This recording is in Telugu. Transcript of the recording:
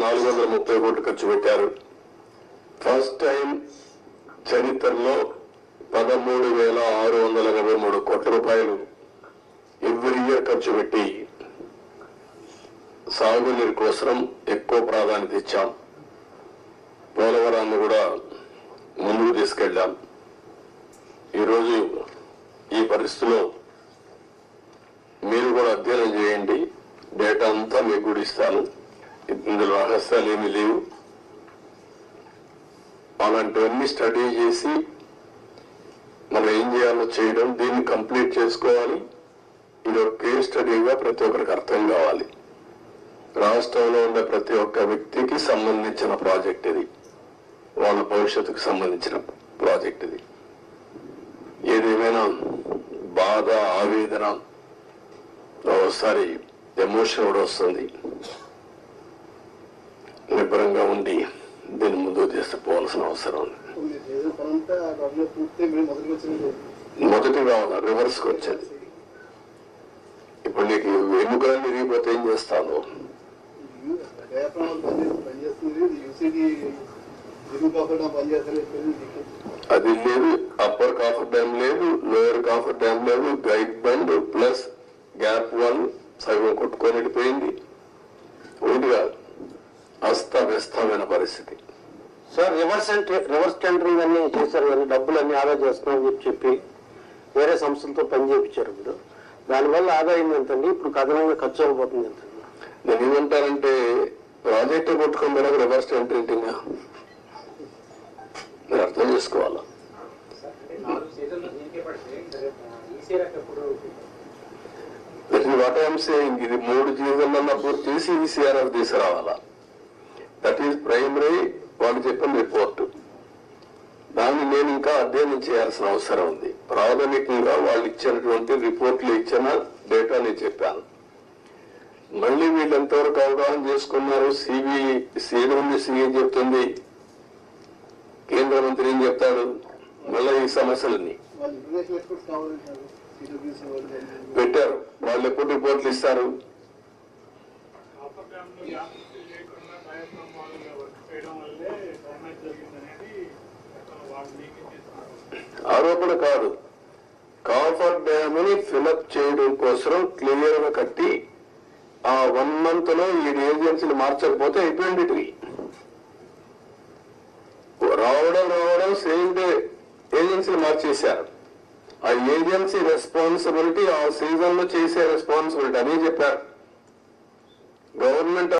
430 కోట్లు ఖర్చు పెట్టారు. ఫస్ట్ టైం చరిత్రలో 13,683 కోట్ల రూపాయలు ఎవ్రీ ఇయర్ ఖర్చు పెట్టి సాగునీరు కోసం ఎక్కువ ప్రాధాన్యత ఇచ్చాం. పోలవరాన్ని కూడా ముందుకు తీసుకెళ్ళాం. ఈరోజు ఈ పరిస్థితిలో మీరు కూడా అధ్యయనం చేయండి, డేటా అంతా మీకు కూడా ఇస్తాను. ఇందులో రహస్యాలు ఏమీ లేవు. అలాంటివన్నీ స్టడీ చేసి మనం ఏం చేయాలో చేయడం, దీన్ని కంప్లీట్ చేసుకోవాలి. ఇది ఒక కేస్ స్టడీగా ప్రతి ఒక్కరికి అర్థం కావాలి. రాష్ట్రంలో ఉండే ప్రతి ఒక్క వ్యక్తికి సంబంధించిన ప్రాజెక్ట్ ఇది, వాళ్ళ భవిష్యత్తుకు సంబంధించిన ప్రాజెక్ట్ ఇది. ఏదేమైనా బాధ, ఆవేదన, ఒకసారి ఎమోషన్ కూడా వస్తుంది. నిబ్బరంగా ఉండి దీన్ని ముందుకు తీసుకుపోవాల్సిన అవసరం ఉంది. మొదటి కావాలా, రివర్స్కి వచ్చేది. ఇప్పుడు నీకు ఎన్నికలన్నీ విరిగిపోతే ఏం చేస్తాను? అది లేదు, అప్పర్ కాఫర్ డ్యామ్ లేదు, లోయర్ కాఫర్ డ్యామ్ లేదు, గైడ్ బండ్ ప్లస్ గ్యాప్ 1 సగం కొట్టుకొని వెళ్ళిపోయింది. ఒకటి కాదు, అస్తవ్యస్తమైన పరిస్థితి. సార్ రివర్స్ టెండరింగ్ అన్ని చేశారు కానీ డబ్బులన్నీ ఆదా చేస్తున్నామని చెప్పి వేరే సంస్థలతో పని చేయించారు. ఇప్పుడు దానివల్ల ఆదాయం ఎంతండి? ఇప్పుడు కథనంగా ఖర్చు అయిపోతుంది ఎంత? నేను ఏమంటానంటే ప్రాజెక్టు కొట్టుకొని మేడం రివర్స్ టెండరింగ్ మీరు అర్థం చేసుకోవాలా. వాట్ ఐఎమ్ సేయింగ్, ఇది 3 సీజన్లలో పూర్తి చేసి ఈసీఆర్ఆర్ తీసుకురావాలా. దట్ ఈస్ ప్రైమరీ వాళ్ళు చెప్పిన రిపోర్టు. దాన్ని నేను ఇంకా అధ్యయనం చేయాల్సిన అవసరం ఉంది. ప్రాథమికంగా వాళ్ళు ఇచ్చినటువంటి రిపోర్ట్లు ఇచ్చిన డేటా నేను చెప్పాను. మళ్ళీ వీళ్ళు ఎంతవరకు అవగాహన చేసుకున్నారు? సిఏ చెప్తుంది, కేంద్ర మంత్రి ఏం చెప్తాడు? మళ్ళీ ఈ సమస్యలన్నీ పెట్టారు. వాళ్ళు ఎప్పుడు రిపోర్ట్లు ఇస్తారు? ఆరోపణ కాదు, కాఫర్ డ్యామ్ ని ఫిలప్ చేయడం కోసం క్లియర్ గా కట్టి ఆ 1 month లో ఈ ఏజెన్సీలు మార్చకపోతే అయిపోయింది. రావడం సేమ్ డే ఏజెన్సీలు మార్చేశారు. ఆ ఏజెన్సీ రెస్పాన్సిబిలిటీ ఆ సీజన్ లో చేసే రెస్పాన్సిబిలిటీ అని చెప్పారు. గవర్నమెంట్